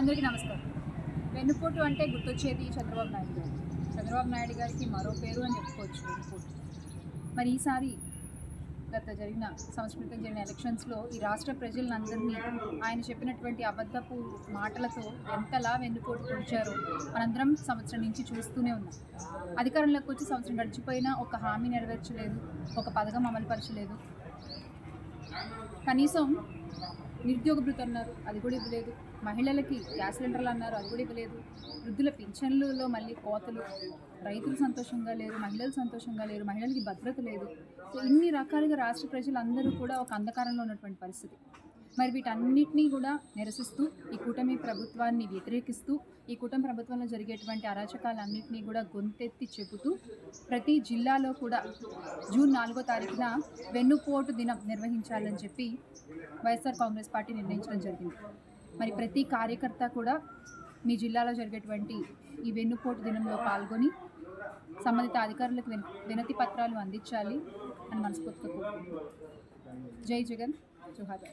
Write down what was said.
అందరికీ నమస్కారం. వెన్నుపోటు అంటే గుర్తొచ్చేది చంద్రబాబు నాయుడు గారు. చంద్రబాబు నాయుడు గారికి మరో పేరు అని చెప్పుకోవచ్చు వెన్నుపోటు. మరి ఈసారి జరిగిన సంవత్సరం క్రితం జరిగిన ఎలక్షన్స్లో ఈ రాష్ట్ర ప్రజలందరినీ ఆయన చెప్పినటువంటి అబద్ధపు మాటలతో ఎంతలా వెన్నుపోటు పొడిచారో మనందరం సంవత్సరం నుంచి చూస్తూనే ఉన్నాం. అధికారంలోకి వచ్చి సంవత్సరం గడిచిపోయినా ఒక హామీ నెరవేర్చలేదు, ఒక పథకం అమలుపరచలేదు. కనీసం నిరుద్యోగ భృతి అన్నారు, అది కూడా ఇవ్వలేదు. మహిళలకి గ్యాస్ సిలిండర్లు అన్నారు, అది కూడా ఇవ్వలేదు. వృద్ధుల పింఛన్లలో మళ్ళీ కోతలు. రైతులు సంతోషంగా లేరు, మహిళలు సంతోషంగా లేరు, మహిళలకి భద్రత లేదు. సో ఇన్ని రకాలుగా రాష్ట్ర ప్రజలందరూ కూడా ఒక అంధకారంలో ఉన్నటువంటి పరిస్థితి. మరి వీటన్నిటినీ కూడా నిరసిస్తూ ఈ కూటమి ప్రభుత్వాన్ని వ్యతిరేకిస్తూ ఈ కూటమి ప్రభుత్వంలో జరిగేటువంటి అరాచకాలన్నింటినీ కూడా గొంతెత్తి చెబుతూ ప్రతి జిల్లాలో కూడా జూన్ 4వ తారీఖున వెన్నుపోటు దినం నిర్వహించాలని చెప్పి వైఎస్ఆర్ కాంగ్రెస్ పార్టీ నిర్ణయించడం జరిగింది. మరి ప్రతి కార్యకర్త కూడా మీ జిల్లాలో జరిగేటువంటి ఈ వెన్నుపోటు దినంలో పాల్గొని సంబంధిత అధికారులకు వినతి పత్రాలు అందించాలి అని మనస్ఫూర్తిగా కోరుకుంటున్నాను. జై జగన్, జోహార్.